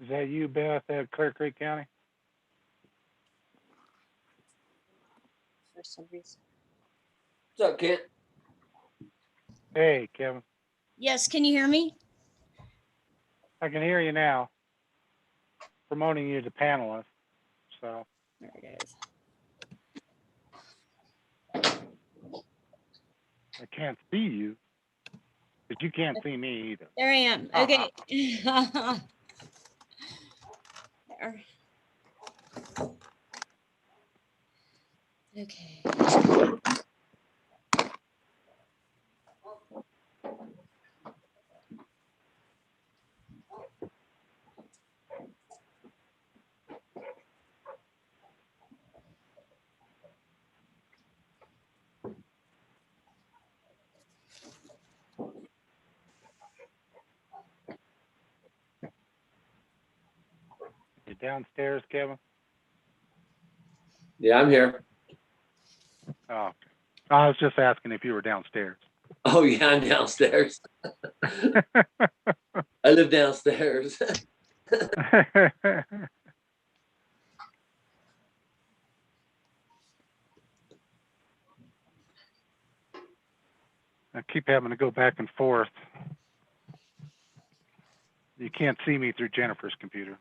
Is that you, Beth, at Clear Creek County? For some reason. What's up, Kent? Hey, Kevin. Yes, can you hear me? I can hear you now. Promoting you to panelist. So. There it is. I can't see you, but you can't see me either. There I am. Okay. There. Okay. You downstairs, Kevin? Yeah, I'm here. Oh, okay. I was just asking if you were downstairs. Oh, yeah, I'm downstairs. I live downstairs. I keep having to go back and forth. You can't see me through Jennifer's computer.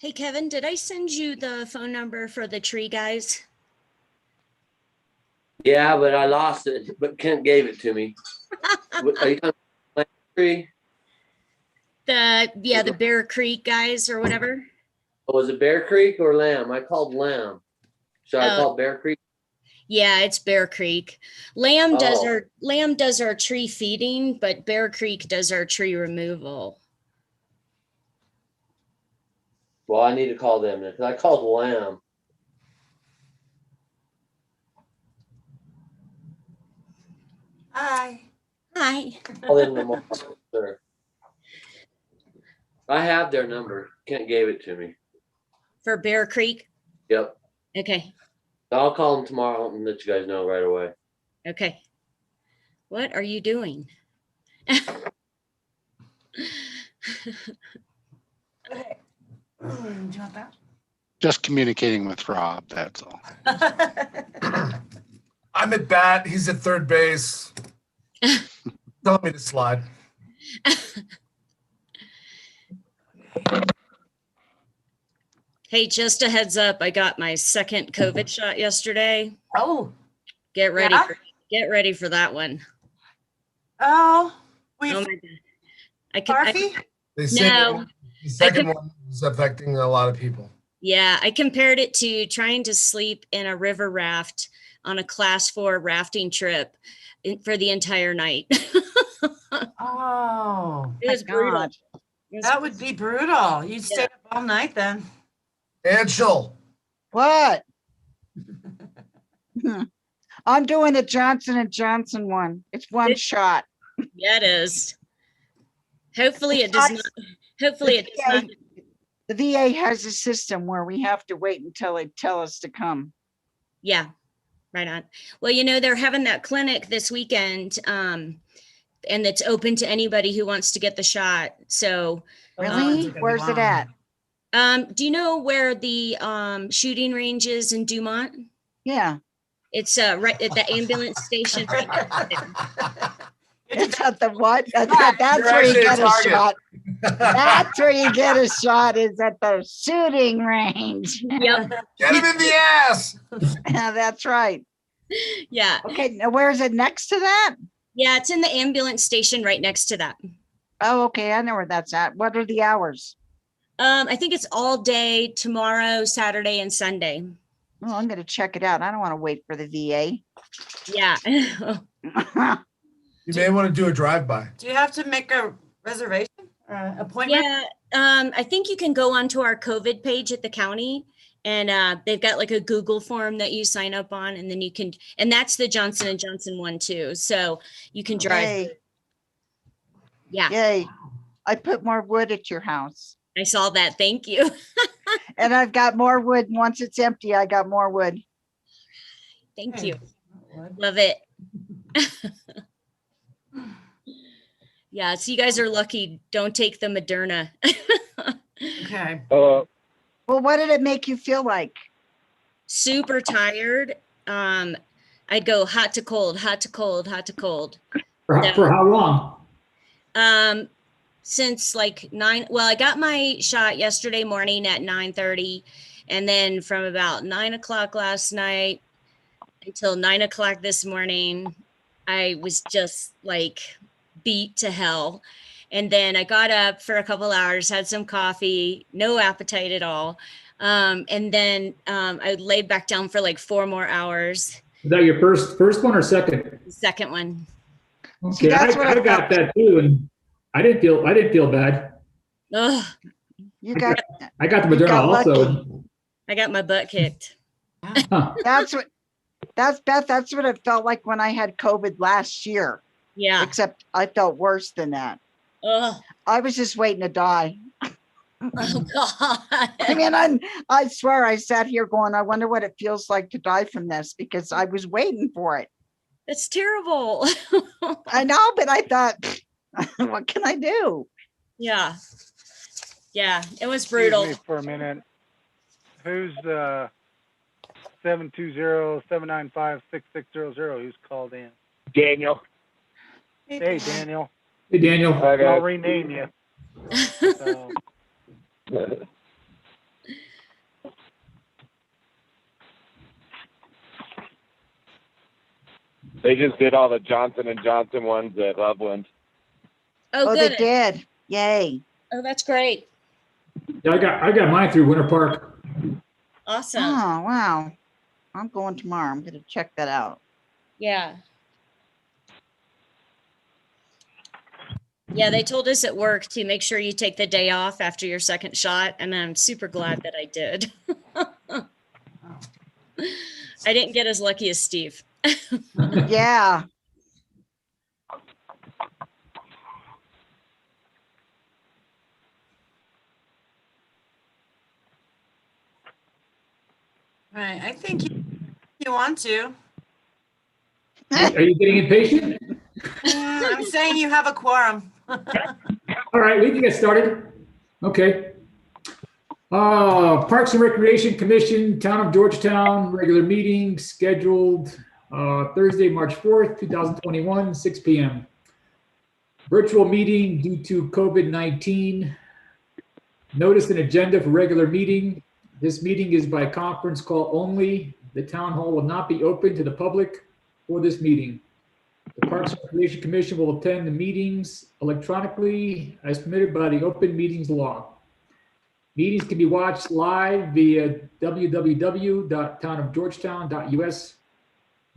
Hey, Kevin, did I send you the phone number for the tree guys? Yeah, but I lost it. But Kent gave it to me. Are you talking about tree? The Bear Creek guys or whatever. Oh, was it Bear Creek or Lamb? I called Lamb. Should I call Bear Creek? Yeah, it's Bear Creek. Lamb does Oh. our tree feeding, but Bear Creek does our tree removal. Well, I need to call them because I called Lamb. Hi. Hi. Call them tomorrow. Sure. I have their number. Kent gave it to me. For Bear Creek? Yep. Okay. So I'll call them tomorrow and let you guys know right away. Okay. What are you doing? Okay. Do you want that? Just communicating with Rob, that's all. I'm at bat. He's at third base. Telling me to slide. Hey, just a heads up, I got my second COVID shot yesterday. Oh. Get ready Yeah? for that one. Oh. Oh my God. Barfy? They say No. the second one is affecting a lot of people. Yeah, I compared it to trying to sleep in a river raft on a class 4 rafting trip for the entire night. Oh. It was brutal. That would be brutal. You'd stay up all night then. Anshul. What? I'm doing the Johnson & Johnson one. It's one shot. Yeah, it is. Hopefully it does not. Hopefully it does not. The VA has a system where we have to wait until they tell us to come. Yeah, right on. Well, you know, they're having that clinic this weekend and it's open to anybody who wants to get the shot. So, Really? Where's it at? do you know where the shooting range is in Dumont? Yeah, It's right at the ambulance station. Right next to there. it's at the what? That's You're where you actually a get a target. shot. That's where you get a shot, is at the shooting range. Yep. Get him in the ass. Yeah, that's right. Yeah. Okay, now where is it next to that? Yeah. It's in the ambulance station right next to that. Oh, okay, I know where that's at. What are the hours? I think it's all day tomorrow, Saturday, and Sunday. Oh, I'm gonna check it out. I don't want to wait for the VA. Yeah. You may want to do a drive-by. Do you have to make a reservation or an appointment? Yeah. I think you can go onto our COVID page at the county, and they've got like a Google form that you sign up on, and then you can, and that's the Johnson & Johnson one too. So you can drive. Yay, Yeah. yay. I put more wood at your house. I saw that. Thank you. And I've got more wood. Once it's empty, I got more wood. Thank you. Love it. Yeah. So you guys are lucky. Don't take the Moderna. Okay. Well, what did it make you feel like? Super tired. I'd go hot to cold, hot to cold, hot to cold. For how long? Since like 9, well, I got my shot yesterday morning at 9:30, and then from about 9 o'clock last night until 9 o'clock this morning, I was just like beat to hell. And then I got up for a couple hours, had some coffee, no appetite at all. And then I laid back down for like 4 more hours. Is that your first one or second? The second one. See, Okay, that's what I I got that too, and I didn't feel bad. Ugh, You got, I got the You Moderna got also. I got my butt kicked. Huh. that's Beth, that's what it felt like when I had COVID last year, Yeah. except I felt worse than that. Ugh. I was just waiting to die. Oh God. I mean, I swear I sat here going, I wonder what it feels like to die from this, because I was waiting for it. It's terrible. I know, but I thought, what can I do? Yeah. Yeah. It was Excuse brutal. me for a minute. Who's 720-795-6600? Who's called in? Daniel. Hey, Daniel. Hey, Daniel. I'll rename you. So, They just did all the Johnson & Johnson ones at Loveland. Oh, Oh, good. they did. Yay. Oh, that's great. Yeah, I got mine through Winter Park. Awesome. Oh, wow. I'm going tomorrow. I'm going to check that out. Yeah. Yeah, they told us at work to make sure you take the day off after your second shot, and I'm super glad that I did. I didn't get as lucky as Steve. Yeah. Right. I think you want to. Are you getting impatient? I'm saying you have a quorum. All right, we can get started. Okay. Parks and Recreation Commission, Town of Georgetown, regular meeting scheduled Thursday, March 4th, 2021, 6 p.m. Virtual meeting due to COVID-19. Notice and agenda for regular meeting. This meeting is by conference call only. The town hall will not be open to the public for this meeting. The Parks and Recreation Commission will attend the meetings electronically as permitted by the Open Meetings Law. Meetings can be watched live via www.townofgeorgetown.us.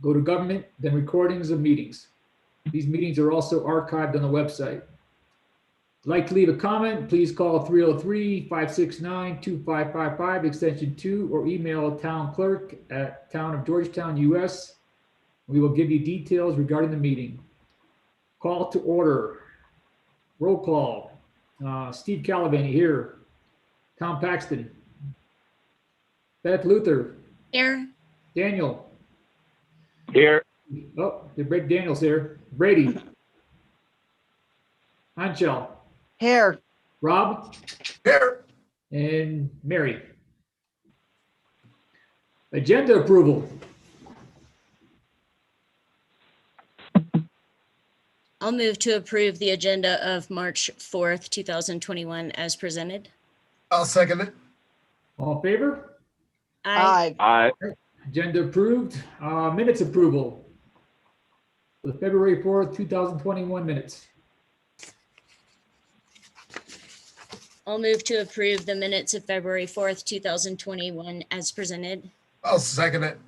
Go to government, then recordings of meetings. These meetings are also archived on the website. If you'd like to leave a comment, please call 303-569-2555, extension 2, or email townclerk@townofgeorgetown.us. We will give you details regarding the meeting. Call to order. Roll call. Steve Calavani here. Tom Paxton. Beth Luther. Here. Daniel. Here. Oh, Daniel's here. Brady. Anshel, Here, Rob, Here. and Mary. Agenda approval. I'll move to approve the agenda of March 4th, 2021 as presented. I'll second it. All in favor? Aye. aye, Agenda approved. Minutes approval. For the February 4th, 2021 minutes. I'll move to approve the minutes of February 4th, 2021 as presented. I'll second it.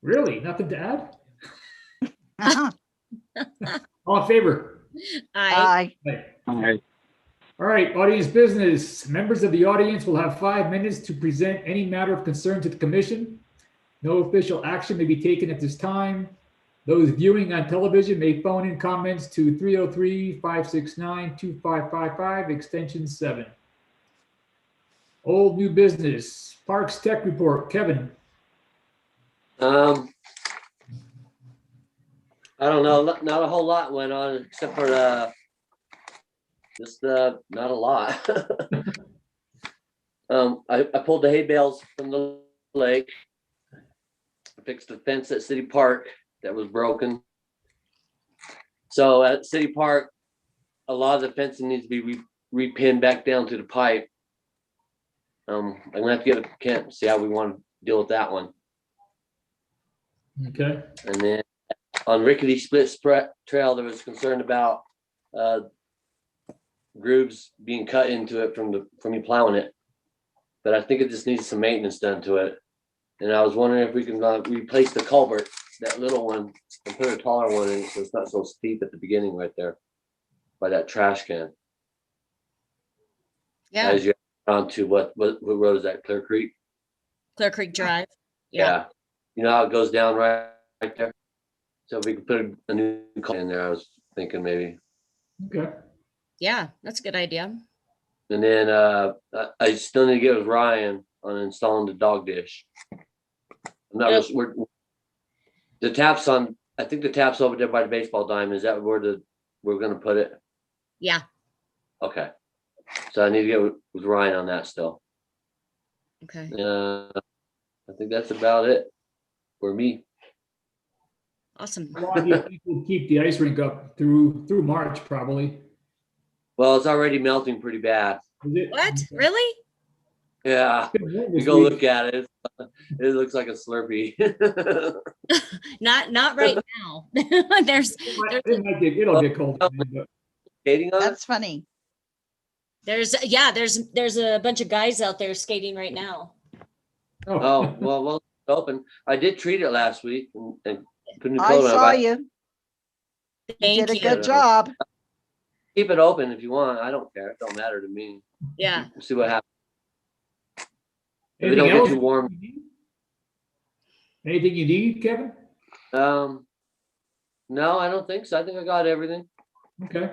Really? Nothing to add? All in favor? Aye. aye. Aye. All right, audience business. Members of the audience will have 5 minutes to present any matter of concern to the commission. No official action may be taken at this time. Those viewing on television may phone in comments to 303-569-2555, extension 7. Old new business, Parks Tech Report, Kevin. I don't know, not a whole lot went on except for just not a lot. I pulled the hay bales from the lake. I fixed the fence at City Park that was broken. So at City Park, a lot of the fencing needs to be repinned back down to the pipe. I'm gonna have to get a Kent and see how we want to deal with that one. Okay. And then on Rickety Split Trail, there was concern about grooves being cut into it from you plowing it. But I think it just needs some maintenance done to it. And I was wondering if we can replace the culvert, that little one, and put a taller one in so it's not so steep at the beginning right there by that trash can. Yeah, As you get on to what road is that? Clear Creek? Clear Creek Drive. Yeah. You know how it goes down right there? So if we could put a new culvert in there, I was thinking maybe. Okay. Yeah, that's a good idea. And then I still need to get with Ryan on installing the dog dish. The tap's on, I think the tap's over there by the baseball diamond. Is that where we're gonna put it? Yeah. Okay. So I need to get with Ryan on that still. Okay. I think that's about it for me. Awesome. How long do you think we'll keep the ice rink up through March, probably? Well, it's already melting pretty bad. Is it? What? Really? Yeah. It's been warm You this go week. look at it. It looks like a Slurpee. Not right now. there's It'll get cold. but- Skating on it? That's funny. there's a bunch of guys out there skating right now. Oh, well, it's open. I did treat it last week and put a new I coat on it. saw you. You Thank did a you. good job. Keep it open if you want. I don't care. It don't matter to me. Yeah. We'll see what happens. If it Anything don't get else? too warm. Anything you need, Kevin? No, I don't think so. I think I got everything. Okay.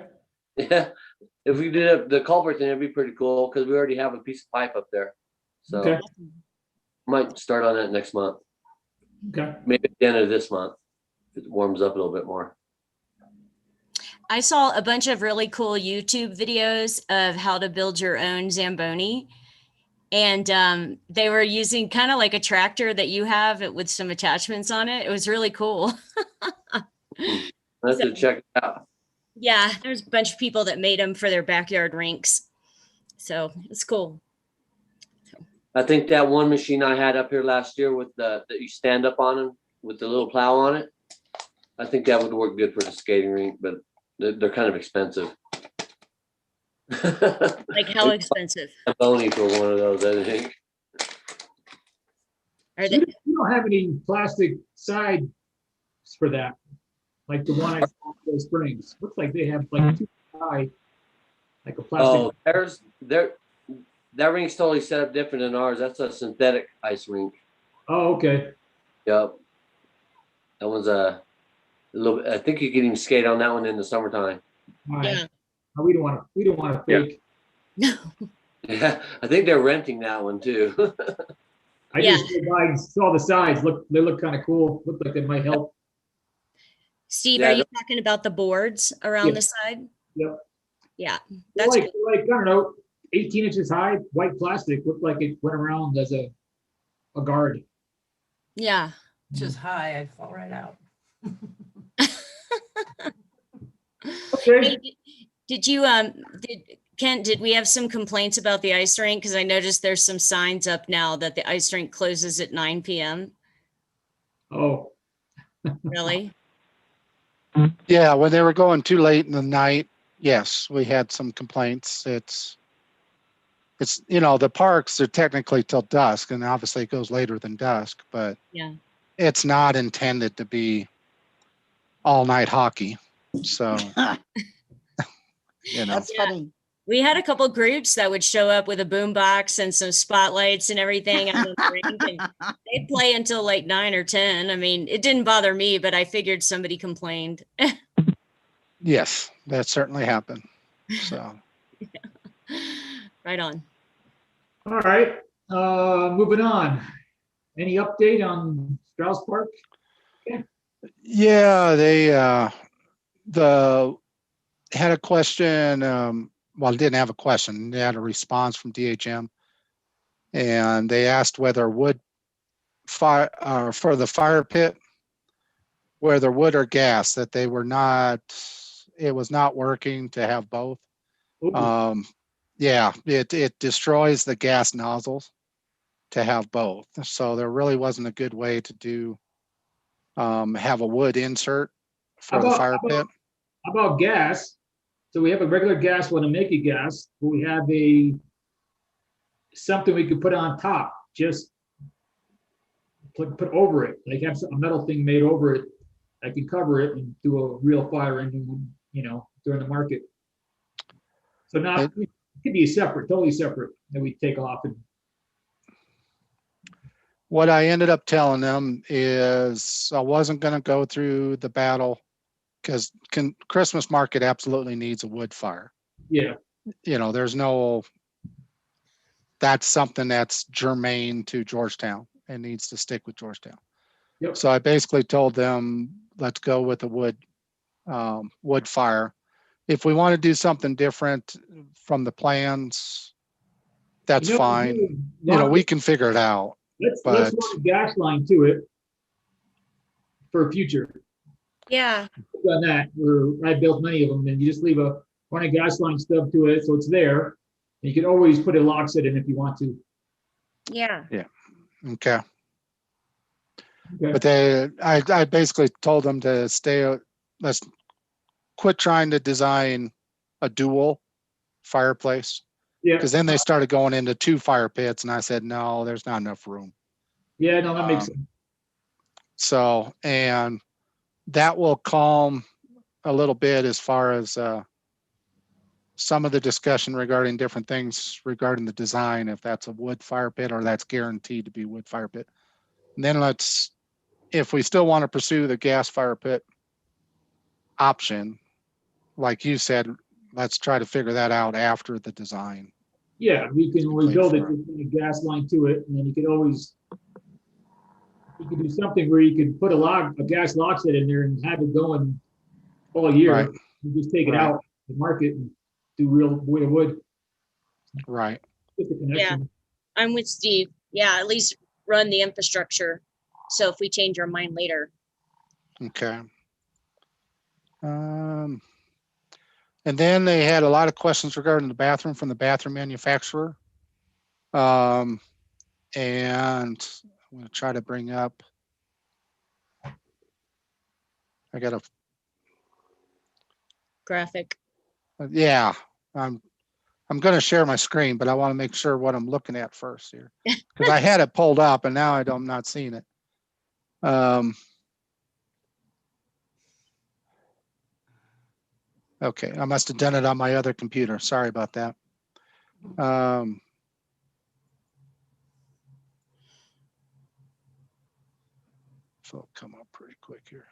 Yeah. If we did the culvert thing, it'd be pretty cool because we already have a piece of pipe up there. So Okay. might start on that next month. Okay. Maybe at the end of this month. If it warms up a little bit more. I saw a bunch of really cool YouTube videos of how to build your own Zamboni. And they were using kind of like a tractor that you have with some attachments on it. It was really cool. Let's check it out. Yeah, there's a bunch of people that made them for their backyard rinks. So it's cool. I think that one machine I had up here last year with that you stand up on them with the little plow on it. I think that would work good for the skating rink, but they're kind of expensive. Like how expensive? Only for one of those, I think. Are they? You don't have any plastic sides for that, like the one I saw at those springs. Looks like they have like 2 high, like a plastic. Oh, that rink's totally set up different than ours. That's a synthetic ice rink. Oh, okay. Yep. That one's a little bit, I think you can even skate on that one in the summertime. All right. Yeah. We don't want to fake. Yeah, I think they're renting that one too. I just saw the sides. They look kind of cool. Look like they might help. Steve, Yeah, are you talking about the boards around Yeah. the side? Yep. Yeah, that's like, I don't know, 18 inches high, white plastic, looked like it went around as a guard. yeah. Just high, I'd fall right out. Okay. Hey, did you Kent, did we have some complaints about the ice rink? Because I noticed there's some signs up now that the ice rink closes at 9 p.m. Oh, Really? Yeah, when they were going too late in the night, yes, we had some complaints. It's, the parks are technically till dusk, and obviously it goes later than dusk, but Yeah. it's not intended to be all night hockey. So, That's Yeah. funny. We had a couple groups that would show up with a boombox and some spotlights and everything out in the rink, and they'd play until like 9 or 10. I mean, it didn't bother me, but I figured somebody complained. yes, that certainly happened. So, Right on. all right. Moving on. Any update on Strauss Park? yeah, they had a question. Well, didn't have a question. They had a response from DHM, and they asked whether wood fire for the fire pit, whether wood or gas, that they were not. It was not working to have both. Ooh, Yeah, it destroys the gas nozzles to have both. So there really wasn't a good way to do have a wood insert How for the about, fire pit. how about gas? So we have a regular gas one to make it gas, but we have something we could put on top, just put over it, like have a metal thing made over it. I could cover it and do a real fire engine, during the market. So not, it could be separate, totally separate, that we take off and. What I ended up telling them is I wasn't going to go through the battle because Christmas market absolutely needs a wood fire. Yeah, There's no, that's something that's germane to Georgetown and needs to stick with Georgetown. yep. So I basically told them, let's go with a wood fire. If we want to do something different from the plans, that's fine. We can figure it out. Let's but run a gas line to it for future. Yeah. Done that, I built many of them, and you just run a gas line stub to it, so it's there. And you can always put a lock set in if you want to. Yeah. Okay. Okay. But I basically told them to let's quit trying to design a dual fireplace, Yeah, because then they started going into 2 fire pits, and I said, no, there's not enough room. yeah, no, that makes sense. So, and that will calm a little bit as far as some of the discussion regarding different things regarding the design, if that's a wood fire pit or that's guaranteed to be wood fire pit. And then if we still want to pursue the gas fire pit option, like you said, let's try to figure that out after the design. Yeah, we Complete build it for with a gas line to it, and then you could do something where you could put a gas lock set in there and have it going all year. Right. You just take it Right. out, the market, and do real wood. Right. Just a connection. I'm with Steve. Yeah, at least run the infrastructure. So if we change our mind later. Okay. And then they had a lot of questions regarding the bathroom from the bathroom manufacturer. And I'm going to try to bring up, I got a, Graphic. yeah, I'm going to share my screen, but I want to make sure what I'm looking at first here, because I had it pulled up and now I'm not seeing it. Okay, I must have done it on my other computer. Sorry about that. So it'll come up pretty quick here.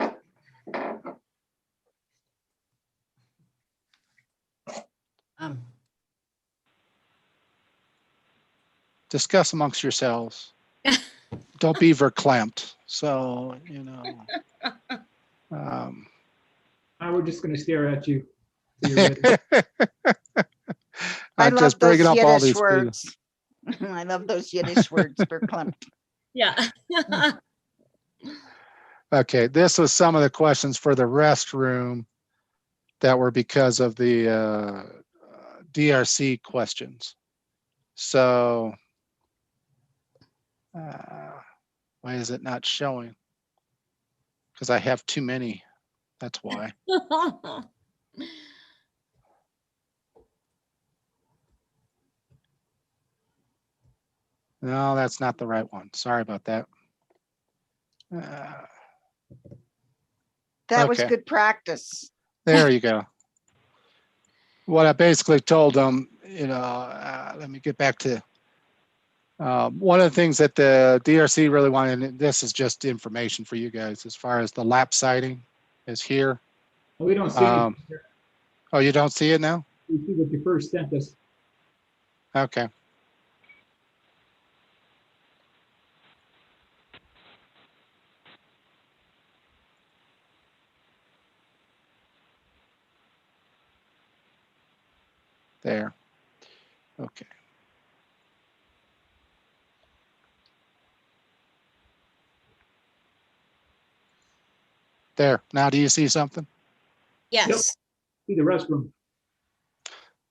Discuss amongst yourselves. Don't be verklempt. So, We're just going to stare at you. You're ready. I I'm love just those bringing up all Yiddish these. words. I love those Yiddish words, verklempt. Yeah. Okay, this was some of the questions for the restroom that were because of the DRC questions. So why is it not showing? Because I have too many. That's why. No, that's not the right one. Sorry about that. That was Okay. good practice. There you go. What I basically told them, let me get back to one of the things that the DRC really wanted, and this is just information for you guys, as far as the lap siding is here. We don't see anything. Oh, you don't see it now? We see what you first sent us. Okay. There. Okay. There. Now do you see something? Yes. See the restroom.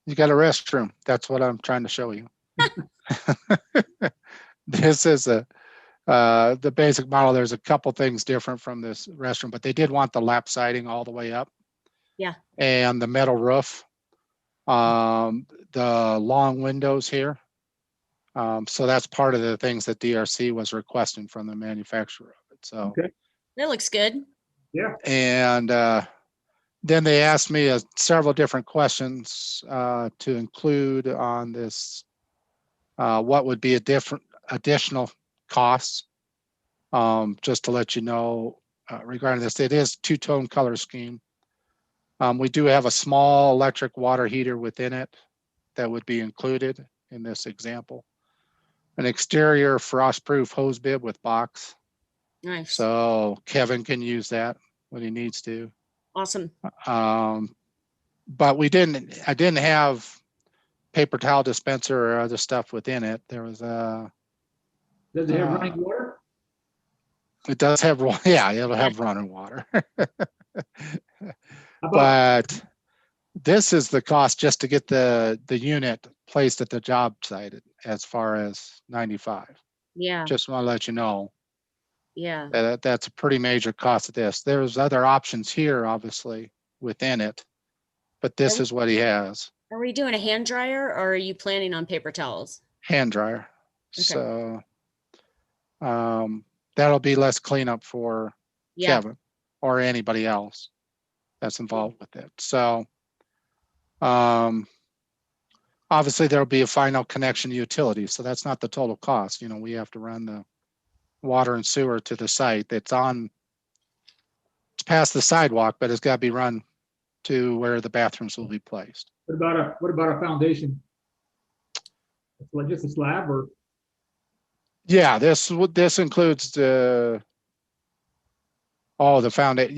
You got a restroom. That's what I'm trying to show you. This is the basic model. There's a couple things different from this restroom, but they did want the lap siding all the way up. Yeah. And the metal roof. The long windows here. So that's part of the things that DRC was requesting from the manufacturer of it. So, Okay. That looks good. Yeah. and then they asked me several different questions to include on this. What would be additional costs? Just to let you know regarding this, it is two-tone color scheme. We do have a small electric water heater within it that would be included in this example. An exterior frost-proof hose bib with box. Nice. So Kevin can use that when he needs to. Awesome. But I didn't have paper towel dispenser or other stuff within it. There was Does it have running water? It does have, yeah, it'll have running water. How about, But this is the cost just to get the unit placed at the job site as far as 95. Yeah. Just want to let you know Yeah. that's a pretty major cost of this. There's other options here, obviously, within it, but this is what he has. Are we doing a hand dryer or are you planning on paper towels? Hand dryer. Okay. So that'll be less cleanup for Yeah. Kevin or anybody else that's involved with it. So obviously there'll be a final connection to utilities. So that's not the total cost. We have to run the water and sewer to the site. It's past the sidewalk, but it's got to be run to where the bathrooms will be placed. what about a foundation? Like just a slab or? Yeah, this includes the foundation.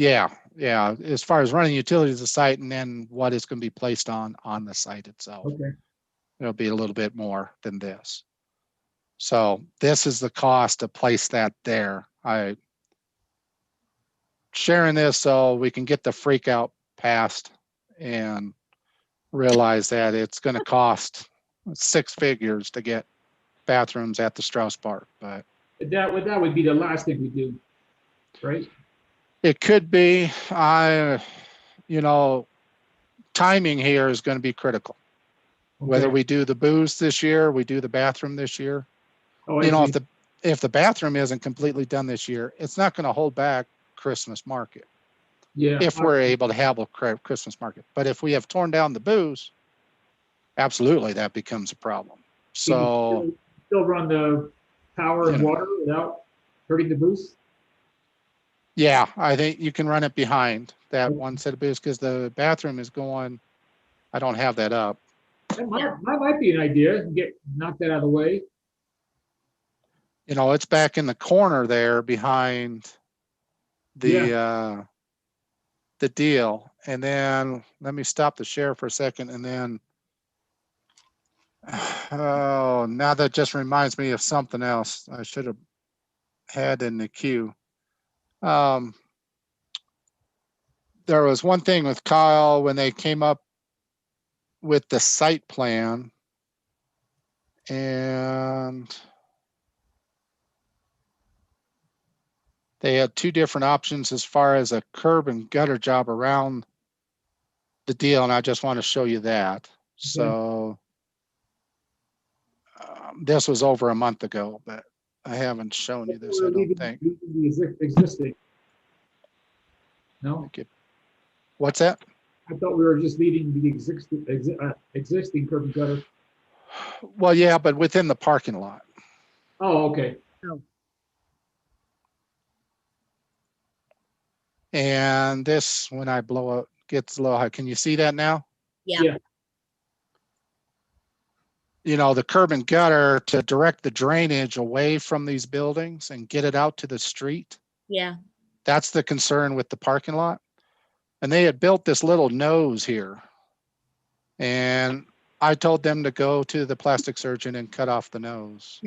Yeah. As far as running utilities to the site and then what is going to be placed on the site itself. Okay. It'll be a little bit more than this. So this is the cost to place that there. I sharing this so we can get the freak out past and realize that it's going to cost 6 figures to get bathrooms at the Strauss Park, but That would be the last thing we do, right? it could be. Timing here is going to be critical. Okay. Whether we do the booths this year, we do the bathroom this year. Oh, I see. If the bathroom isn't completely done this year, it's not going to hold back Christmas market. Yeah. If we're able to have a Christmas market, but if we have torn down the booths, absolutely that becomes a problem. Can you So still run the power and water without hurting the boost? yeah, I think you can run it behind that one set of booths because the bathroom is going. I don't have that up. That might be an idea. Knock that out of the way. It's back in the corner there behind the deal. And then let me stop the share for a second and then, oh, now that just reminds me of something else I should have had in the queue. There was one thing with Kyle when they came up with the site plan, and they had two different options as far as a curb and gutter job around the deal, and I just want to show you that. So this was over a month ago, but I haven't shown you this, I don't think. The existing. No, What's that? I thought we were just leading the existing curb and gutter. Well, yeah, but within the parking lot. Oh, okay. And this, when I blow up, gets a little high. Can you see that now? Yeah. Yeah. You know, the curb and gutter to direct the drainage away from these buildings and get it out to the street. Yeah. That's the concern with the parking lot. And they had built this little nose here. And I told them to go to the plastic surgeon and cut off the nose.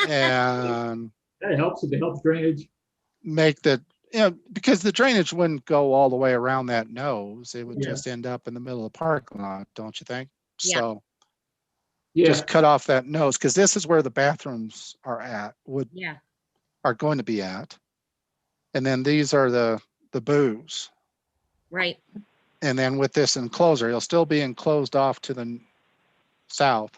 And That helps. It helps drainage. make the, you know, because the drainage wouldn't go all the way around that nose. It would Yeah. just end up in the middle of the parking lot, don't you think? Yeah. So Yeah. just cut off that nose, because this is where the bathrooms are at, Yeah. are going to be at. And then these are the boos. Right. And then with this enclosure, it'll still be enclosed off to the south.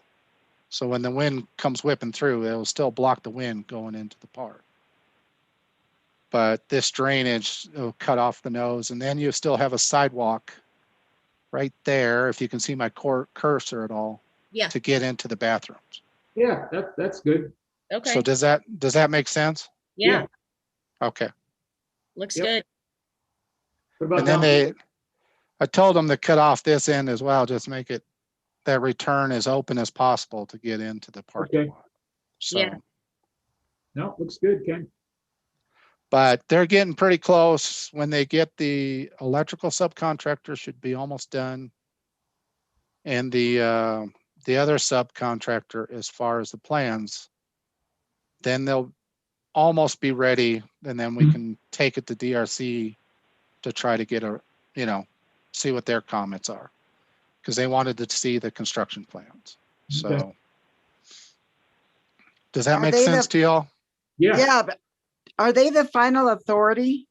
So when the wind comes whipping through, it'll still block the wind going into the park. But this drainage will cut off the nose, and then you still have a sidewalk right there, if you can see my cursor at all, Yeah. to get into the bathrooms. Yeah, that's good. Okay. So does that make sense? yeah. Okay. Looks Yep. good. What about And then down- I told them to cut off this end as well, just make it that return as open as possible to get into the parking Okay. lot. So, Yeah. No, looks good, Ken. but they're getting pretty close. When they get the electrical subcontractor, should be almost done. And the other subcontractor, as far as the plans, then they'll almost be ready, and then we Mhm. can take it to DRC to try to get see what their comments are, because they wanted to see the construction plans. So Okay. does that Are make they sense to y'all? Yeah. Yeah, but are they the final authority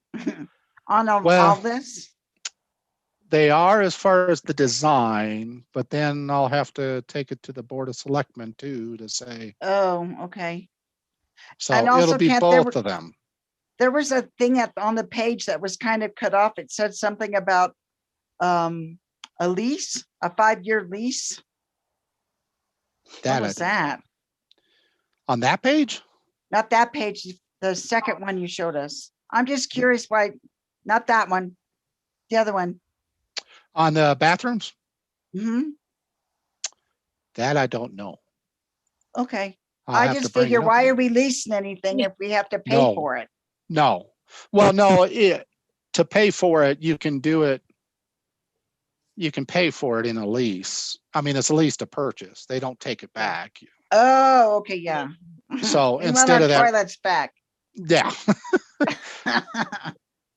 on Well- all this? They are, as far as the design, but then I'll have to take it to the Board of Selectmen too, to say, Oh, okay. so And it'll also, be Kent, there both of them. There was a thing on the page that was kind of cut off. It said something about a lease, a 5-year lease. That What I was don't- that? On that page? Not that page, the second one you showed us. I'm just curious why, not that one, the other one. On the bathrooms? Hmm. That I don't know. Okay. I'll I have to just bring it figure, up. why are we leasing anything if we have to pay No. for it? No. Well, no, to pay for it, you can do it. You can pay for it in a lease. I mean, it's a lease to purchase. They don't take it back. Oh, okay, yeah. So We want instead our of that, toilets back. yeah,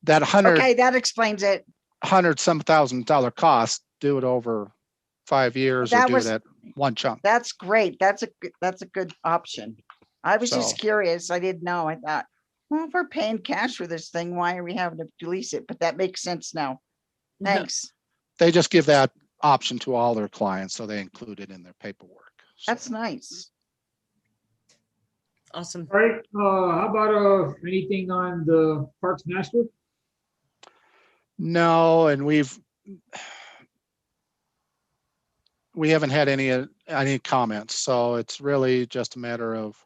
that Okay, that explains it. $100 some thousand cost, do it over 5 years or That do was- it at one chunk. That's great. That's a good option. I was just So- curious. I didn't know. I thought, well, if we're paying cash for this thing, why are we having to lease it? But that makes sense now. Yeah. Thanks. They just give that option to all their clients, so they include it in their paperwork. So- That's nice. Awesome. All right, how about anything on the Parks Master? No, and we haven't had any comments, so it's really just a matter of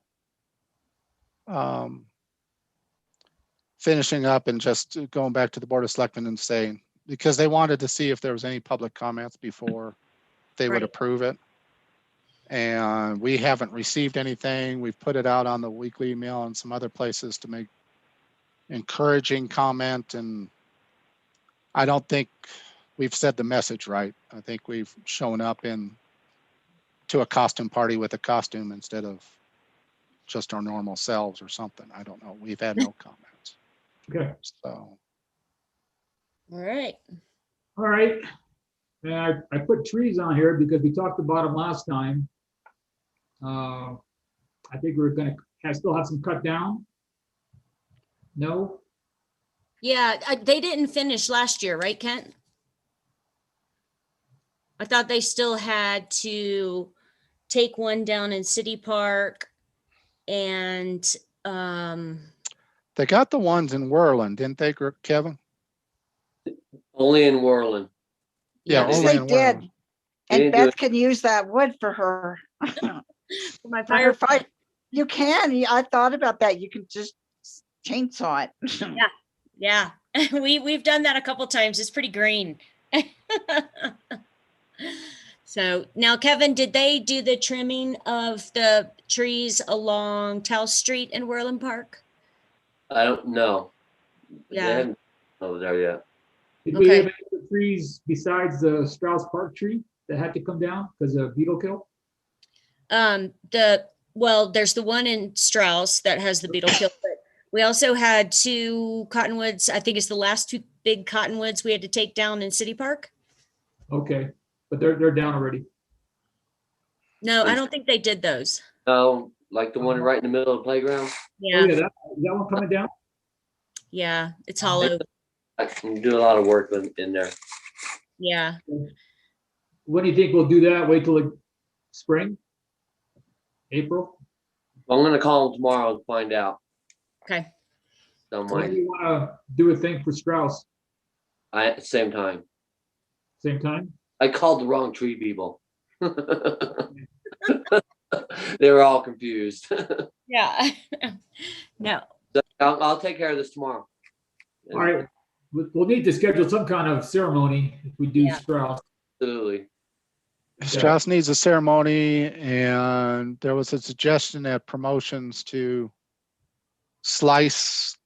finishing up and just going back to the Board of Selectmen and saying, because they wanted to see if there was any public comments before they would Right. approve it. And we haven't received anything. We've put it out on the weekly email and some other places to make encouraging comment, and I don't think we've said the message right. I think we've shown up to a costume party with a costume instead of just our normal selves or something. I don't know. We've had no comments. Okay. So, All right. All right. And I put trees on here because we talked about them last time. I think we're gonna still have some cut down. No? Yeah, they didn't finish last year, right, Kent? I thought they still had to take one down in City Park and they got the ones in Whirland, didn't they, Kevin? Only in Worland. Yeah, Yes, only they in did. Whirland. They And didn't do Beth can use that wood for her. for my For her fire. fight. You can. I thought about that. You can just chainsaw it. Yeah, we've done that a couple times. It's pretty green. So now, Kevin, did they do the trimming of the trees along Tell Street in Whirland Park? I don't know. They Yeah. haven't over there yet. Did we have Okay. any other trees besides the Strauss Park tree that had to come down because of beetle kill? There's the one in Strauss that has the beetle kill, but we also had 2 cottonwoods. I think it's the last 2 big cottonwoods we had to take down in City Park. Okay, but they're down already. No, I don't think they did those. No, like the one right in the middle of the playground. Oh, Yeah, yeah, that one coming down? yeah, it's hollow. I can do a lot of work in there. Yeah. When do you think we'll do that? Wait till like spring? April? I'm gonna call them tomorrow and find out. Okay. Don't When do mind. you want to do a thing for Strauss? At the same time. Same time? I called the wrong tree people. They were all confused. Yeah. No. I'll take care of this tomorrow. All right, we'll need to schedule some kind of ceremony if we do Yeah. Strauss. Absolutely. Strauss needs a ceremony, and there was a suggestion at promotions to slice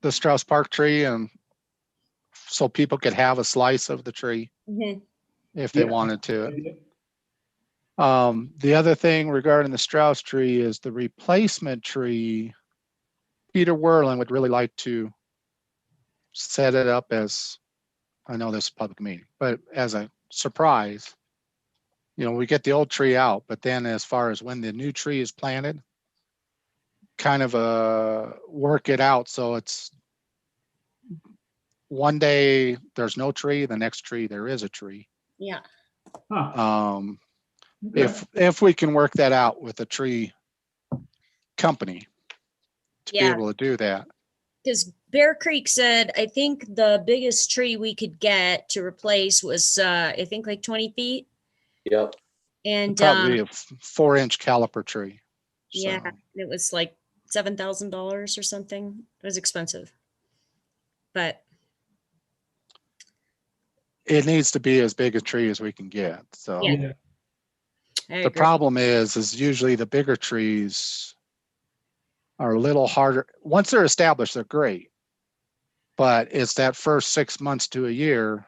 the Strauss Park tree, and so people could have a slice of the tree Mhm. if they Yeah. wanted to. The other thing regarding the Strauss tree is the replacement tree. Peter Whirling would really like to set it up as, I know this is a public meeting, but as a surprise. You know, we get the old tree out, but then as far as when the new tree is planted, kind of work it out so it's one day there's no tree, the next tree there is a tree. Yeah. Huh. Okay. If we can work that out with a tree company to be Yeah. able to do that. Because Bear Creek said, I think the biggest tree we could get to replace was, I think like 20 feet. Yep. And Probably a 4-inch caliper tree. yeah, So, it was like $7,000 or something. It was expensive. But it needs to be as big a tree as we can get. So Yeah. I the agree. problem is usually the bigger trees are a little harder. Once they're established, they're great. But it's that first 6 months to a year.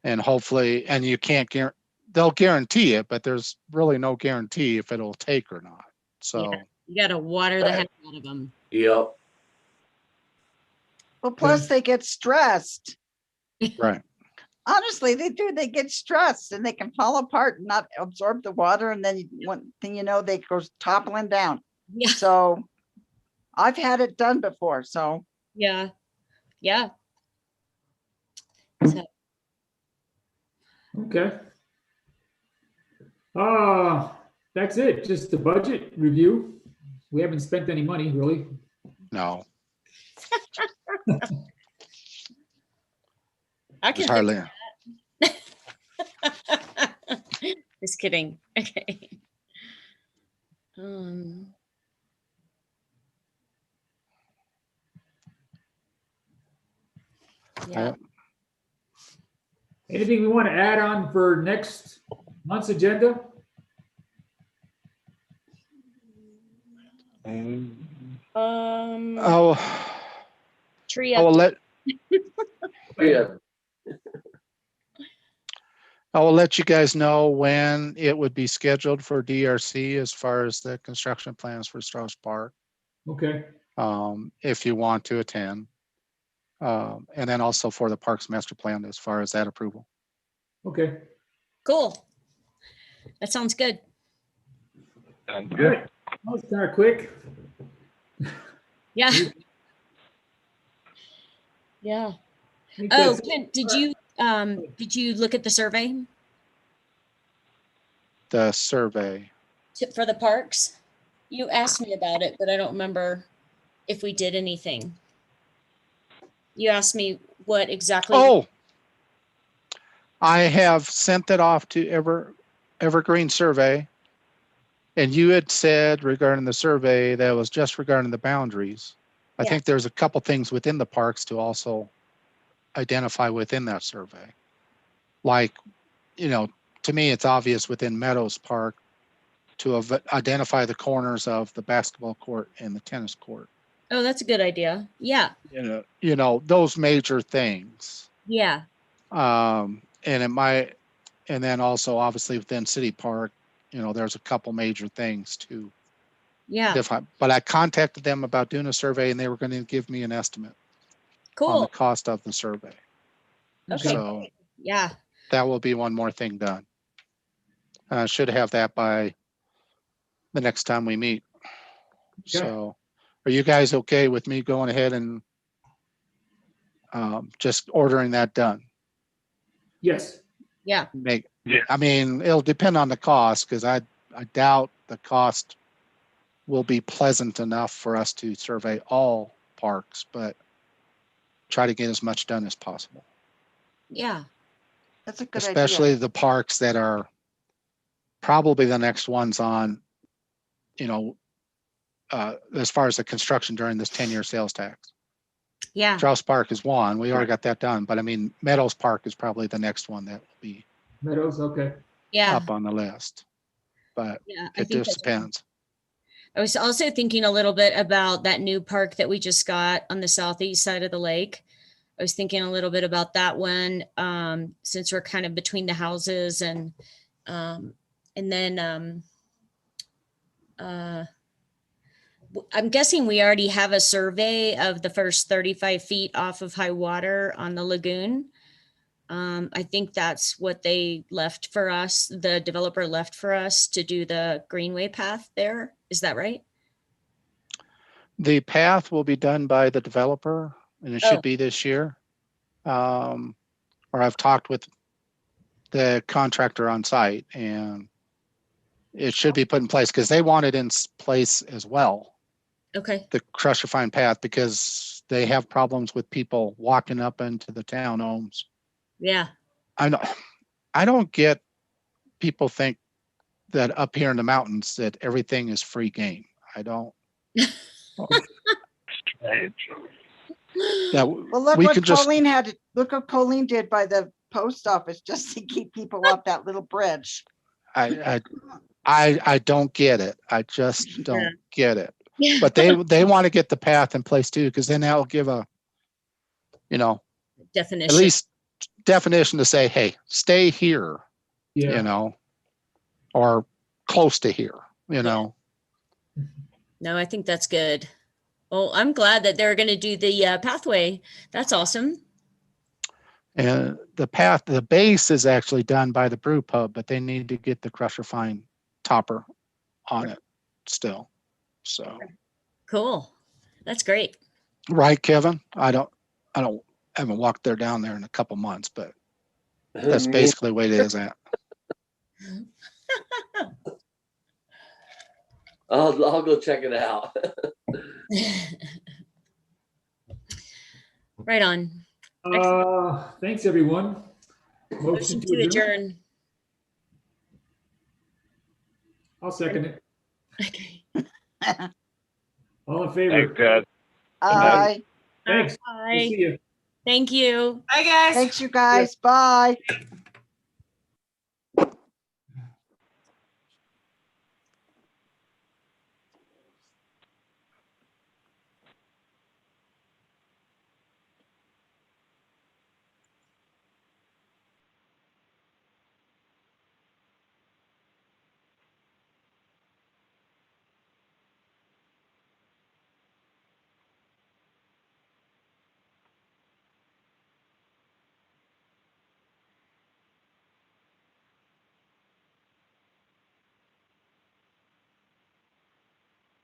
And hopefully, and you can't guarantee, they'll guarantee it, but there's really no guarantee if it'll take or not. So, Yeah. You got to water the heck out of them. Yep. Well, plus they get stressed. right. Honestly, they do. They get stressed and they can fall apart and not absorb the water. And then one thing you know, they go toppling down. Yeah. So I've had it done before. So Yeah. Yeah. So, Okay. That's it. Just the budget review. We haven't spent any money really. No, I there's can hardly. Just kidding. Okay. Yeah. Anything we want to add on for next month's agenda? Oh, Tree I will up. let Yeah. I will let you guys know when it would be scheduled for DRC as far as the construction plans for Strauss Park, Okay. if you want to attend. And then also for the Parks Master Plan as far as that approval. Okay. Cool. That sounds good. Sounds All good. right. That was kind of quick. Yeah. Yeah. I think Oh, that's it. Ken, did you look at the survey The survey. for the parks? You asked me about it, but I don't remember if we did anything. You asked me what exactly. Oh, I have sent that off to Evergreen Survey. And you had said regarding the survey that was just regarding the boundaries. I Yeah. think there's a couple things within the parks to also identify within that survey. Like, to me, it's obvious within Meadows Park to identify the corners of the basketball court and the tennis court. Oh, that's a good idea. Yeah. Those major things. Yeah. And then also obviously within City Park, there's a couple major things too. Yeah. But I contacted them about doing a survey and they were going to give me an estimate on the Cool. cost of the survey. Okay. So Yeah. that will be one more thing done. I should have that by the next time we meet. Okay. So are you guys okay with me going ahead and just ordering that done? Yes. Yeah. I mean, it'll depend on the cost because I doubt the cost will be pleasant enough for us to survey all parks, but try to get as much done as possible. Yeah. That's a good idea. Especially the parks that are probably the next ones on, as far as the construction during this 10-year sales tax. Yeah. Strauss Park is one. We already got that done, but I mean, Meadows Park is probably the next one that will be Meadows. Okay. Yeah. up on the list. But Yeah. it just depends. I was also thinking a little bit about that new park that we just got on the southeast side of the lake. I was thinking a little bit about that one, since we're kind of between the houses and then I'm guessing we already have a survey of the first 35 feet off of high water on the lagoon. I think that's what they left for us. The developer left for us to do the greenway path there. Is that right? The path will be done by the developer and it should Oh. be this year. Or I've talked with the contractor on site and it should be put in place because they want it in place as well. Okay. The crusher fine path, because they have problems with people walking up into the townhomes. Yeah. I don't get people think that up here in the mountains that everything is free game. I don't. That Well, look we what could just. Colleen had. Look what Colleen did by the post office just to keep people off that little bridge. I don't get it. I just don't get it. Yeah. But they want to get the path in place too, because then that'll give a, Definition. at least definition to say, hey, stay here, Yeah. or close to here, No, I think that's good. Well, I'm glad that they're going to do the pathway. That's awesome. And the base is actually done by the brew pub, but they need to get the crusher fine topper on it still. So. Cool. That's great. Right, Kevin? I haven't walked down there in a couple months, but that's basically what it is at. I'll go check it out. Right on. Thanks everyone. Motion to adjourn. I'll second it. Okay. All in favor? Thanks, guys. Aye. Thanks. We'll Bye. see you. Thank you. Bye, guys. Thanks, you guys. Bye.